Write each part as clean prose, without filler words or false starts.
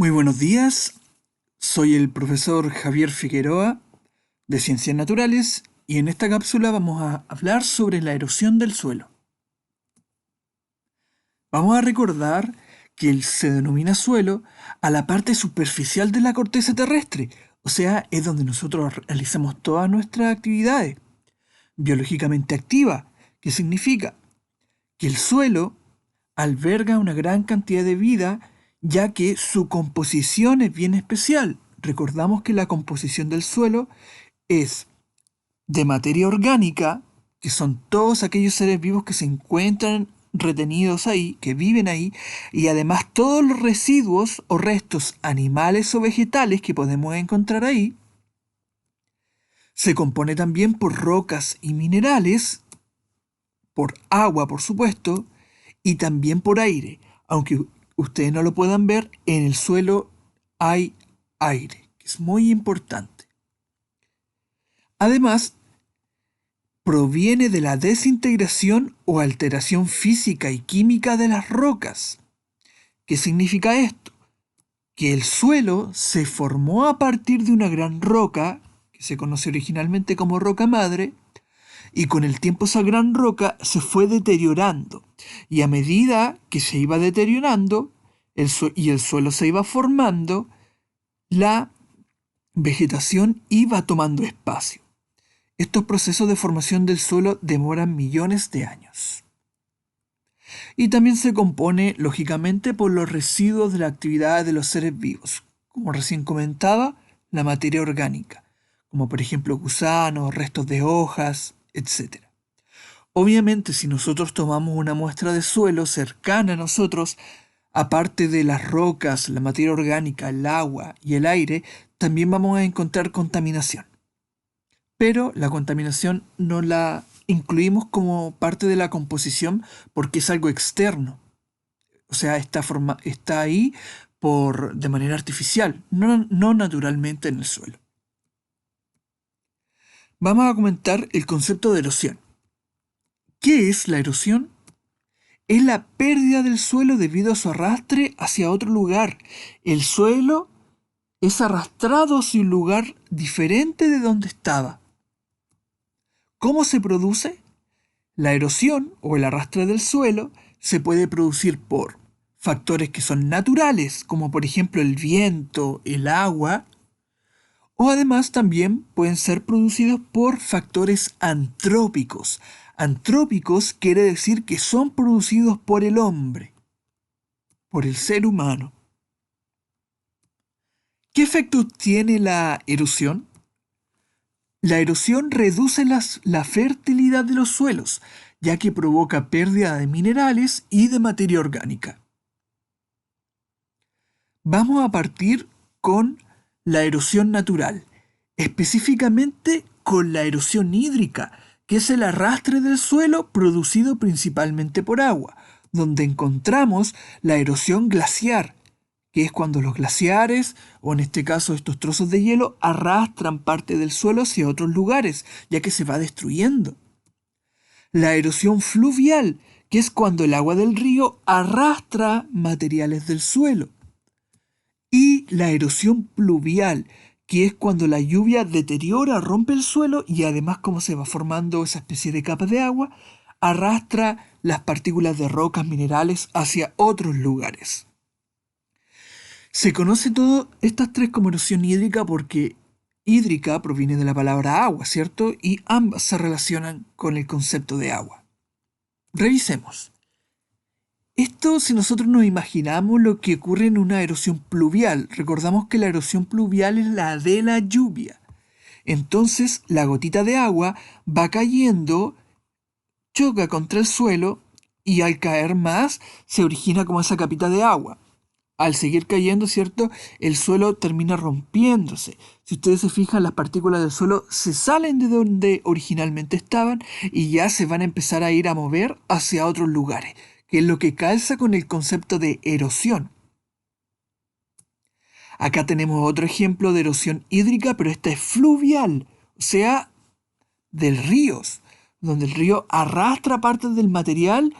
Muy buenos días, soy el profesor Javier Figueroa de Ciencias Naturales y en esta cápsula vamos a hablar sobre la erosión del suelo. Vamos a recordar que se denomina suelo a la parte superficial de la corteza terrestre, o sea, es donde nosotros realizamos todas nuestras actividades. Biológicamente activa, que significa que el suelo alberga una gran cantidad de vida, ya que su composición es bien especial. Recordamos que la composición del suelo es de materia orgánica, que son todos aquellos seres vivos que se encuentran retenidos ahí, que viven ahí, y además todos los residuos o restos animales o vegetales que podemos encontrar ahí. Se compone también por rocas y minerales, por agua, por supuesto, y también por aire. Aunque ustedes no lo puedan ver, en el suelo hay aire, que es muy importante. Además, proviene de la desintegración o alteración física y química de las rocas. ¿Qué significa esto? Que el suelo se formó a partir de una gran roca, que se conoce originalmente como roca madre, y con el tiempo esa gran roca se fue deteriorando. Y a medida que se iba deteriorando y el suelo se iba formando, la vegetación iba tomando espacio. Estos procesos de formación del suelo demoran millones de años. Y también se compone, lógicamente, por los residuos de la actividad de los seres vivos, como recién comentaba, la materia orgánica, como por ejemplo gusanos, restos de hojas, etc. Obviamente, si nosotros tomamos una muestra de suelo cercana a nosotros, aparte de las rocas, la materia orgánica, el agua y el aire, también vamos a encontrar contaminación. Pero la contaminación no la incluimos como parte de la composición porque es algo externo. O sea, está ahí de manera artificial, no naturalmente en el suelo. Vamos a comentar el concepto de erosión. ¿Qué es la erosión? Es la pérdida del suelo debido a su arrastre hacia otro lugar. El suelo es arrastrado hacia un lugar diferente de donde estaba. ¿Cómo se produce? La erosión o el arrastre del suelo se puede producir por factores que son naturales, como por ejemplo el viento, el agua, o además también pueden ser producidos por factores antrópicos. Antrópicos quiere decir que son producidos por el hombre, por el ser humano. ¿Qué efectos tiene la erosión? La erosión reduce la fertilidad de los suelos, ya que provoca pérdida de minerales y de materia orgánica. Vamos a partir con la erosión natural, específicamente con la erosión hídrica, que es el arrastre del suelo producido principalmente por agua, donde encontramos la erosión glaciar, que es cuando los glaciares, o en este caso estos trozos de hielo, arrastran parte del suelo hacia otros lugares, ya que se va destruyendo. La erosión fluvial, que es cuando el agua del río arrastra materiales del suelo. Y la erosión pluvial, que es cuando la lluvia deteriora, rompe el suelo y además como se va formando esa especie de capa de agua, arrastra las partículas de rocas minerales hacia otros lugares. Se conoce todo estas tres como erosión hídrica porque hídrica proviene de la palabra agua, ¿cierto? Y ambas se relacionan con el concepto de agua. Revisemos. Esto, si nosotros nos imaginamos lo que ocurre en una erosión pluvial, recordamos que la erosión pluvial es la de la lluvia. Entonces, la gotita de agua va cayendo, choca contra el suelo y al caer más se origina como esa capita de agua. Al seguir cayendo, ¿cierto? El suelo termina rompiéndose. Si ustedes se fijan, las partículas del suelo se salen de donde originalmente estaban y ya se van a empezar a ir a mover hacia otros lugares, que es lo que calza con el concepto de erosión. Acá tenemos otro ejemplo de erosión hídrica, pero esta es fluvial, o sea, del río, donde el río arrastra partes del material,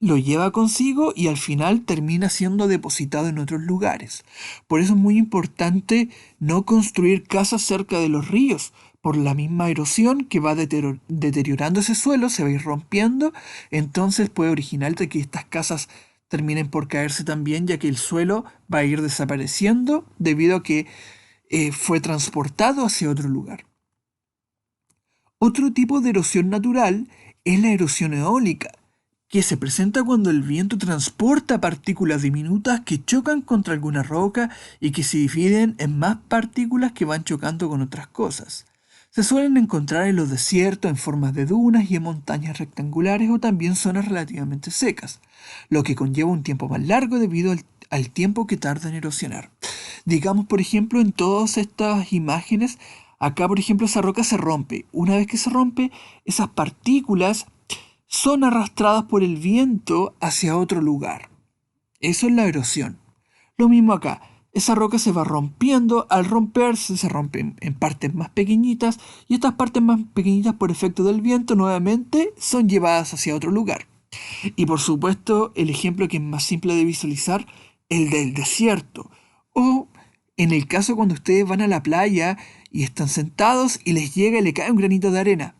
lo lleva consigo y al final termina siendo depositado en otros lugares. Por eso es muy importante no construir casas cerca de los ríos, por la misma erosión que va deteriorando ese suelo, se va a ir rompiendo, entonces puede originar de que estas casas terminen por caerse también, ya que el suelo va a ir desapareciendo debido a que fue transportado hacia otro lugar. Otro tipo de erosión natural es la erosión eólica, que se presenta cuando el viento transporta partículas diminutas que chocan contra alguna roca y que se dividen en más partículas que van chocando con otras cosas. Se suelen encontrar en los desiertos en formas de dunas y en montañas rectangulares o también zonas relativamente secas, lo que conlleva un tiempo más largo debido al tiempo que tarda en erosionar. Digamos, por ejemplo, en todas estas imágenes, acá, por ejemplo, esa roca se rompe. Una vez que se rompe, esas partículas son arrastradas por el viento hacia otro lugar. Eso es la erosión. Lo mismo acá. Esa roca se va rompiendo, al romperse se rompen en partes más pequeñitas y estas partes más pequeñitas por efecto del viento nuevamente son llevadas hacia otro lugar. Y por supuesto el ejemplo que es más simple de visualizar, el del desierto. O en el caso cuando ustedes van a la playa y están sentados y les llega y le cae un granito de arena.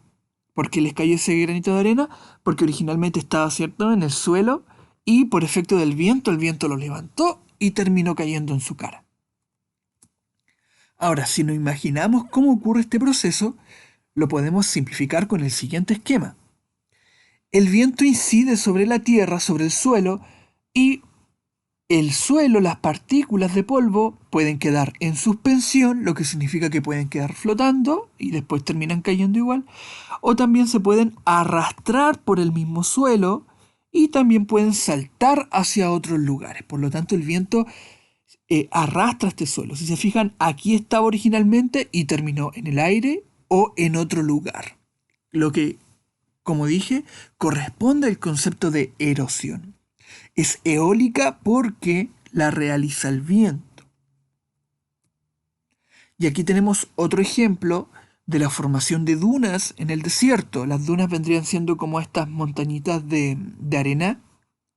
¿Por qué les cayó ese granito de arena? Porque originalmente estaba, ¿cierto?, en el suelo y por efecto del viento, el viento lo levantó y terminó cayendo en su cara. Ahora, si nos imaginamos cómo ocurre este proceso, lo podemos simplificar con el siguiente esquema. El viento incide sobre la tierra, sobre el suelo, y el suelo, las partículas de polvo pueden quedar en suspensión, lo que significa que pueden quedar flotando y después terminan cayendo igual, o también se pueden arrastrar por el mismo suelo y también pueden saltar hacia otros lugares. Por lo tanto, el viento arrastra este suelo. Si se fijan, aquí estaba originalmente y terminó en el aire o en otro lugar. Lo que, como dije, corresponde al concepto de erosión. Es eólica porque la realiza el viento. Y aquí tenemos otro ejemplo de la formación de dunas en el desierto. Las dunas vendrían siendo como estas montañitas de arena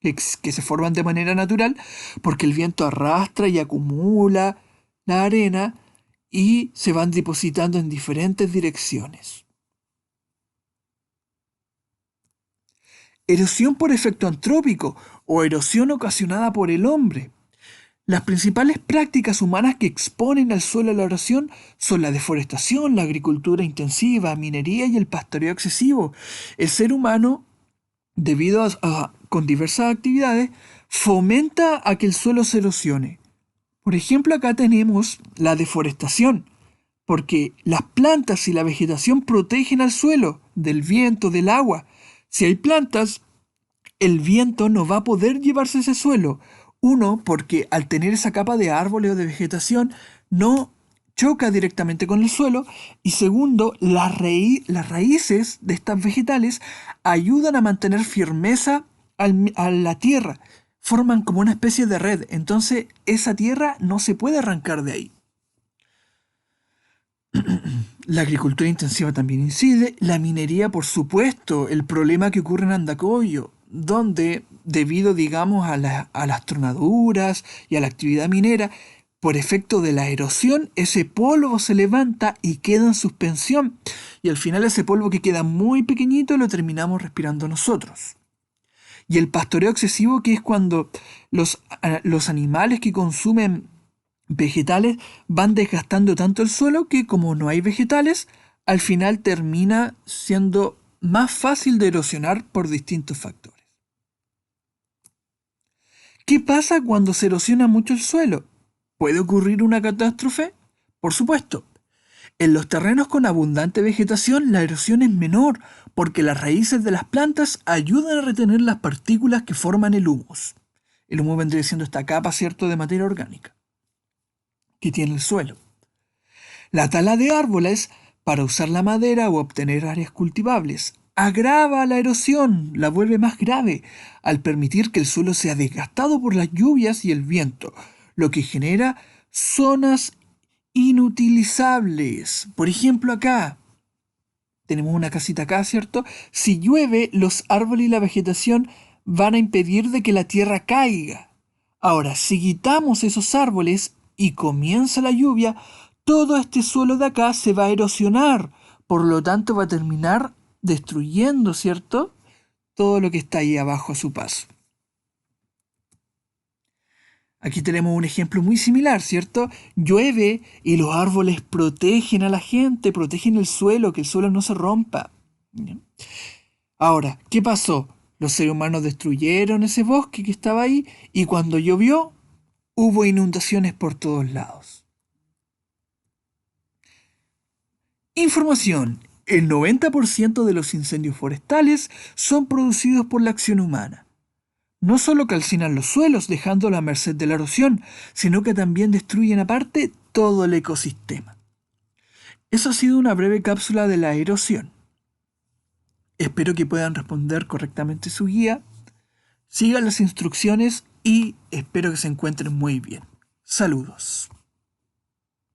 que se forman de manera natural porque el viento arrastra y acumula la arena y se van depositando en diferentes direcciones. Erosión por efecto antrópico o erosión ocasionada por el hombre. Las principales prácticas humanas que exponen al suelo a la erosión son la deforestación, la agricultura intensiva, minería y el pastoreo excesivo. El ser humano, con diversas actividades, fomenta a que el suelo se erosione. Por ejemplo, acá tenemos la deforestación, porque las plantas y la vegetación protegen al suelo del viento, del agua. Si hay plantas, el viento no va a poder llevarse ese suelo. Uno, porque al tener esa capa de árboles o de vegetación, no choca directamente con el suelo. Y segundo, las raíces de estas vegetales ayudan a mantener firmeza a la tierra. Forman como una especie de red. Entonces, esa tierra no se puede arrancar de ahí. La agricultura intensiva también incide, la minería, por supuesto, el problema que ocurre en Andacollo, donde debido, digamos, a las tronaduras y a la actividad minera, por efecto de la erosión, ese polvo se levanta y queda en suspensión, y al final ese polvo que queda muy pequeñito lo terminamos respirando nosotros. Y el pastoreo excesivo, que es cuando los animales que consumen vegetales van desgastando tanto el suelo que como no hay vegetales, al final termina siendo más fácil de erosionar por distintos factores. ¿Qué pasa cuando se erosiona mucho el suelo? ¿Puede ocurrir una catástrofe? Por supuesto. En los terrenos con abundante vegetación la erosión es menor porque las raíces de las plantas ayudan a retener las partículas que forman el humus. El humus vendría siendo esta capa, ¿cierto?, de materia orgánica que tiene el suelo. La tala de árboles para usar la madera o obtener áreas cultivables agrava la erosión, la vuelve más grave, al permitir que el suelo sea desgastado por las lluvias y el viento, lo que genera zonas inutilizables. Por ejemplo, acá tenemos una casita acá, ¿cierto? Si llueve, los árboles y la vegetación van a impedir de que la tierra caiga. Ahora, si quitamos esos árboles y comienza la lluvia, todo este suelo de acá se va a erosionar, por lo tanto va a terminar destruyendo, ¿cierto? Todo lo que está ahí abajo a su paso. Aquí tenemos un ejemplo muy similar, ¿cierto? Llueve y los árboles protegen a la gente, protegen el suelo, que el suelo no se rompa. ¿Ya? Ahora, ¿qué pasó? Los seres humanos destruyeron ese bosque que estaba ahí y cuando llovió hubo inundaciones por todos lados. Información. El 90% de los incendios forestales son producidos por la acción humana. No solo calcinan los suelos dejándolos a merced de la erosión, sino que también destruyen aparte todo el ecosistema. Eso ha sido una breve cápsula de la erosión. Espero que puedan responder correctamente su guía, sigan las instrucciones y espero que se encuentren muy bien. Saludos.